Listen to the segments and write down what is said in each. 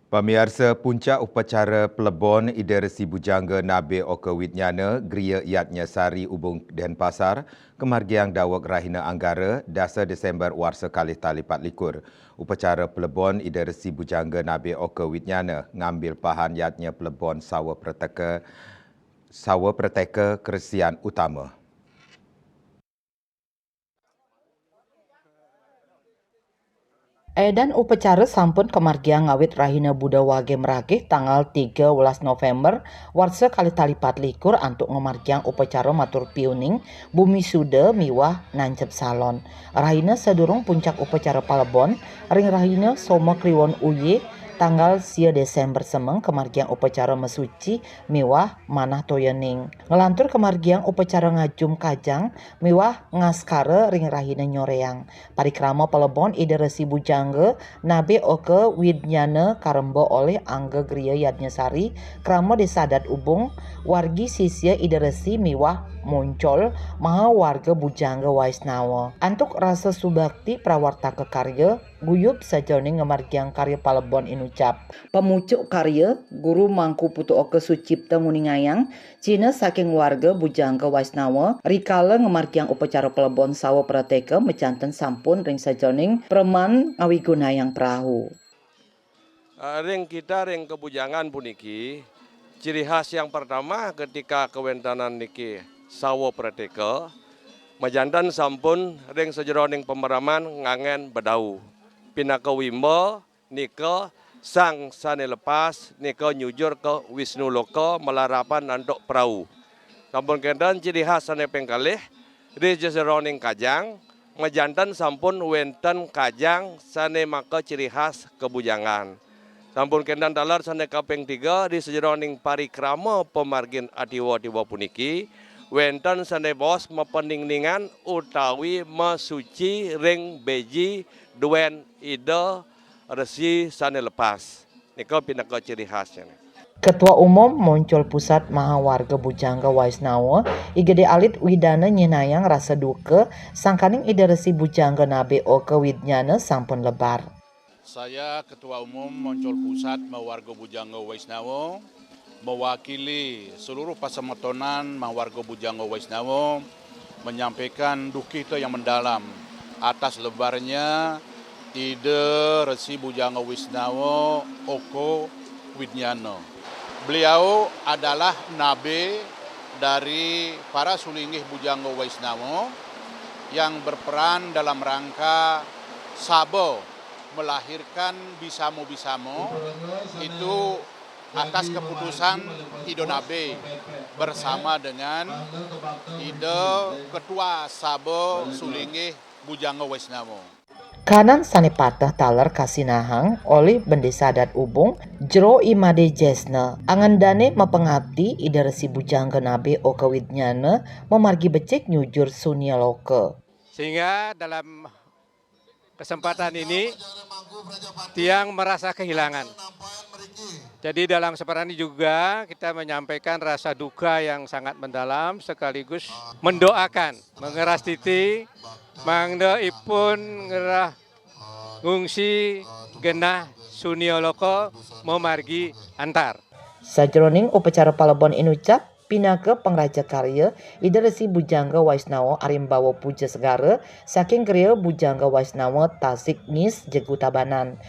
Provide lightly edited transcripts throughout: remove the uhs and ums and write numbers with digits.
Pemirsa, puncak upacara pelebon Ida Resi Bujangga Nabi Oka Widnyana Geria Yatnya Sari Ubung Denpasar kemargiang Dawak Rahina Anggara dasa Desember warsa kalih tali 4 Upacara pelebon Ida Resi Bujangga Nabi Oka Widnyana ngambil pahan yatnya pelebon Sawa Preteka Keresian Utama. Edan upacara sampun kemargiang ngawit Rahina Buddha Wage Meragih tanggal 13 November warsa kali tali 4 antuk ngemargiang upacara matur piuning bumi suda miwah nancep salon. Rahina sedurung puncak upacara palebon ring Rahina Soma Kliwon Uye tanggal 10 Desember semeng kemargiang upacara mesuci miwah manah toyening. Ngelantur kemargiang upacara ngajum kajang miwah ngaskara ring Rahina nyoreang. Parikrama palebon Ida Resi Bujangga Nabi Oka Widnyana karembo oleh Angga Griya Yatnyasari krama desadat ubung wargi sisya Ida Resi miwah muncul maha warga Bujangga Waisnawa. Antuk rasa subakti prawarta kekarya guyup sajroning ngemargiang karya palebon inucap. Pemucuk karya Guru Mangku Putu Oka Sucipta Nguningayang Cina saking warga Bujangga Waisnawa rikala ngemargiang upacara pelebon Sawa Preteka mecanten sampun ring sajroning preman ngawigunayang perahu. Ring kita ring kebujangan puniki ciri khas yang pertama ketika kewentanan niki Sawa Preteka majantan sampun ring sajroning pemeraman ngangen bedau pinaka wimba nika sang sane lepas nika nyujur ke Wisnu Loka melarapan nantuk perahu. Sampun kenten ciri khas sane pengkalih di sajroning kajang majantan sampun wenten kajang sane maka ciri khas kebujangan. Sampun kendan dalar sane kaping 3 di sajroning parikrama pemargin adiwa-adiwa puniki wenten sane bos mepeningningan utawi mesuci ring beji duen Ida Resi sane lepas. Nika pinaka ciri khasnya. Ketua Umum Muncul Pusat Mahawarga Bujangga Waisnawa Igede Alit Widana nyenayang rasa duka sangkaning Ida Resi Bujangga Nabi Oka Widnyana sampun lebar. Saya Ketua Umum Muncul Pusat Mahawarga Bujangga Waisnawa mewakili seluruh pasemetonan Mahawarga Bujangga Waisnawa menyampaikan duka kita yang mendalam atas lebarnya Ida Resi Bujangga Waisnawa Oka Widnyana. Beliau adalah nabi dari para sulinggih Bujangga Waisnawa yang berperan dalam rangka Sabo melahirkan Bisamo-Bisamo itu atas keputusan Ido Nabe bersama dengan Ido Ketua Sabo Sulinggih Bujangga Waisnawa. Kanan sane patah taler kasinahang oleh bendesa adat ubung jero imade jesna angandane mapengabdi Ida Resi Bujangga Nabi Oka Widnyana memargi becik nyujur sunia loka. Sehingga dalam kesempatan ini tiang merasa kehilangan. Jadi dalam kesempatan ini juga kita menyampaikan rasa duka yang sangat mendalam sekaligus mendoakan mengeras titi mangda ipun ngerah ngungsi genah sunioloko memargi antar. Sajroning upacara palebon inucap pinaka pengraja karya Ida Resi Bujangga Waisnawa arimbawa puja segara saking kriya Bujangga Waisnawa Tasik Ngis Jegutabanan.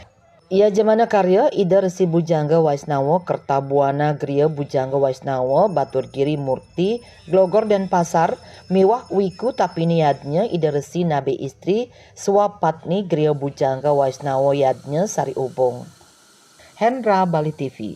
Ia jemana karya Ida Resi Bujangga Waisnawa Kertabuana Griya Bujangga Waisnawa Batur Giri Murti Glogor Denpasar miwah wiku tapi niatnya Ida Resi Nabi Istri Swapatni Griya Bujangga Waisnawa yadnya Sari Ubung. Hendra Bali TV.